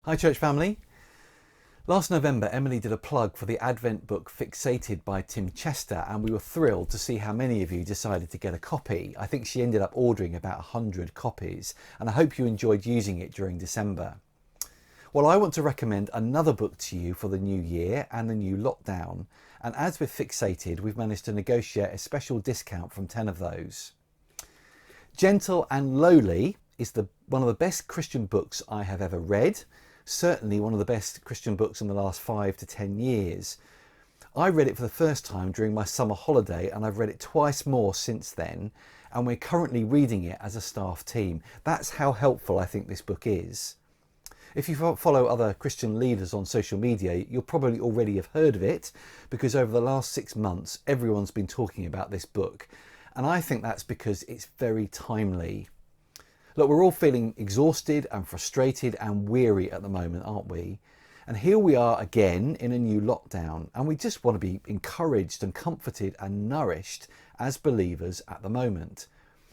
Hi church family. Last November Emily did a plug for the Advent book Fixated by Tim Chester, and we were thrilled to see how many of you decided to get a copy. I think she ended up ordering about 100 copies, and I hope you enjoyed using it during December. Well, I want to recommend another book to you for the new year and the new lockdown, and as with Fixated, we've managed to negotiate a special discount from 10 of those. Gentle and Lowly is one of the best Christian books I have ever read. Certainly one of the best Christian books in the last 5 to 10 years. I read it for the first time during my summer holiday, and I've read it twice more since then, and we're currently reading it as a staff team. That's how helpful I think this book is. If you follow other Christian leaders on social media, you'll probably already have heard of it, because over the last 6 months everyone's been talking about this book, and I think that's because it's very timely. Look, we're all feeling exhausted and frustrated and weary at the moment, aren't we? And here we are again in a new lockdown, and we just want to be encouraged and comforted and nourished as believers at the moment.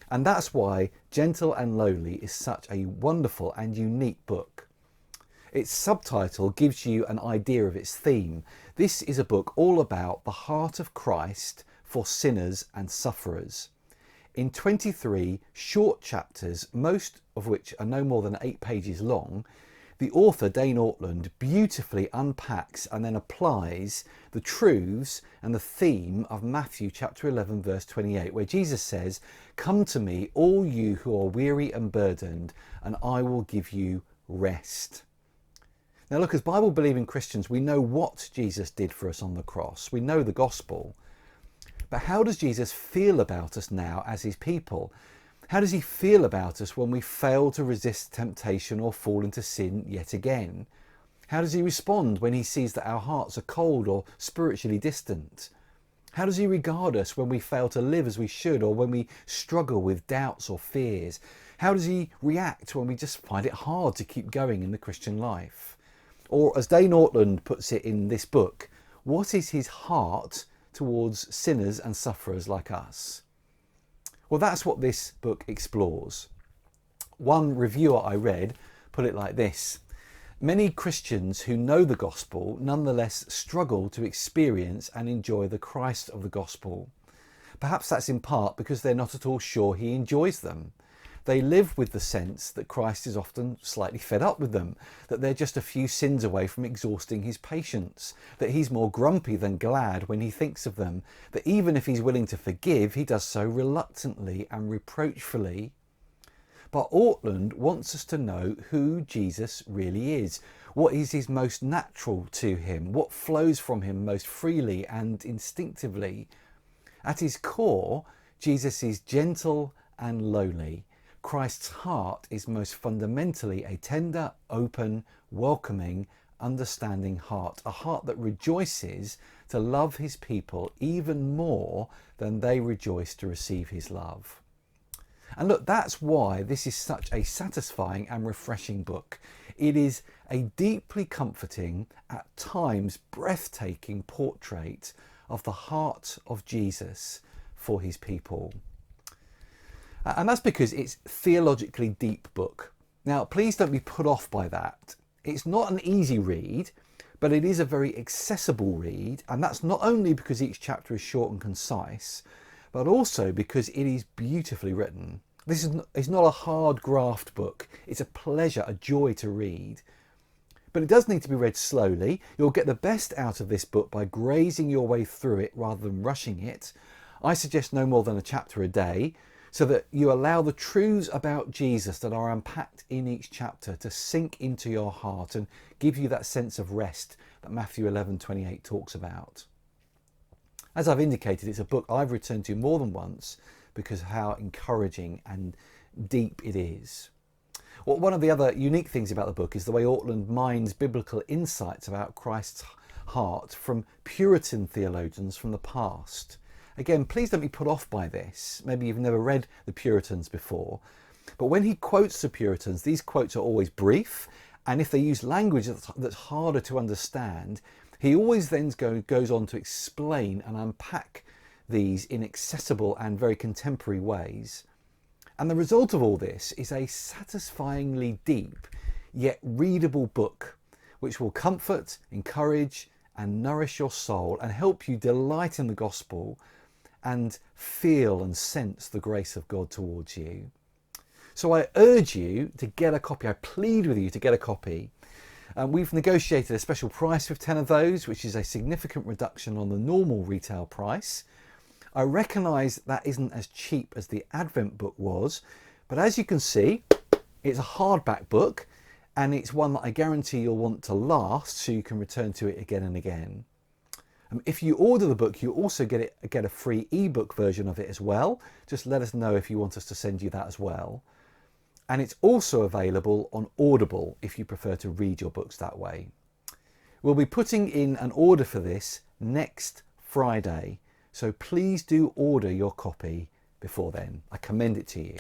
And that's why Gentle and Lowly is such a wonderful and unique book. Its subtitle gives you an idea of its theme. This is a book all about the heart of Christ for sinners and sufferers. In 23 short chapters, most of which are no more than 8 pages long, the author Dane Ortland beautifully unpacks and then applies the truths and the theme of Matthew chapter 11 verse 28, where Jesus says, "Come to me, all you who are weary and burdened, and I will give you rest." Now look, as Bible-believing Christians, we know what Jesus did for us on the cross. We know the gospel. But how does Jesus feel about us now as his people? How does he feel about us when we fail to resist temptation or fall into sin yet again? How does he respond when he sees that our hearts are cold or spiritually distant? How does he regard us when we fail to live as we should, or when we struggle with doubts or fears? How does he react when we just find it hard to keep going in the Christian life? Or as Dane Ortland puts it in this book, what is his heart towards sinners and sufferers like us? Well, that's what this book explores. One reviewer I read put it like this: many Christians who know the gospel nonetheless struggle to experience and enjoy the Christ of the gospel. Perhaps that's in part because they're not at all sure he enjoys them. They live with the sense that Christ is often slightly fed up with them, that they're just a few sins away from exhausting his patience, that he's more grumpy than glad when he thinks of them, that even if he's willing to forgive, he does so reluctantly and reproachfully. But Ortland wants us to know who Jesus really is. What is his most natural to him? What flows from him most freely and instinctively? At his core, Jesus is gentle and lowly. Christ's heart is most fundamentally a tender, open, welcoming, understanding heart, a heart that rejoices to love his people even more than they rejoice to receive his love. And look, that's why this is such a satisfying and refreshing book. It is a deeply comforting, at times breathtaking portrait of the heart of Jesus for his people. And that's because it's a theologically deep book. Now, please don't be put off by that. It's not an easy read, but it is a very accessible read. And that's not only because each chapter is short and concise, but also because it is beautifully written. This is not a hard graft book. It's a pleasure, a joy to read. But it does need to be read slowly. You'll get the best out of this book by grazing your way through it rather than rushing it. I suggest no more than a chapter a day, so that you allow the truths about Jesus that are unpacked in each chapter to sink into your heart and give you that sense of rest that Matthew 11:28 talks about. As I've indicated, it's a book I've returned to more than once because of how encouraging and deep it is. Well, one of the other unique things about the book is the way Ortland mines biblical insights about Christ's heart from Puritan theologians from the past. Again, please don't be put off by this. Maybe you've never read the Puritans before. But when he quotes the Puritans, these quotes are always brief. And if they use language that's harder to understand, he always then goes on to explain and unpack these in accessible and very contemporary ways. And the result of all this is a satisfyingly deep, yet readable book, which will comfort, encourage, and nourish your soul and help you delight in the gospel and feel and sense the grace of God towards you. So I urge you to get a copy. I plead with you to get a copy. We've negotiated a special price with 10 of those, which is a significant reduction on the normal retail price. I recognise that isn't as cheap as the Advent book was, but as you can see, it's a hardback book and it's one that I guarantee you'll want to last, so you can return to it again and again. If you order the book, you also get a free ebook version of it as well. Just let us know if you want us to send you that as well. And it's also available on Audible if you prefer to read your books that way. We'll be putting in an order for this next Friday, so please do order your copy before then. I commend it to you.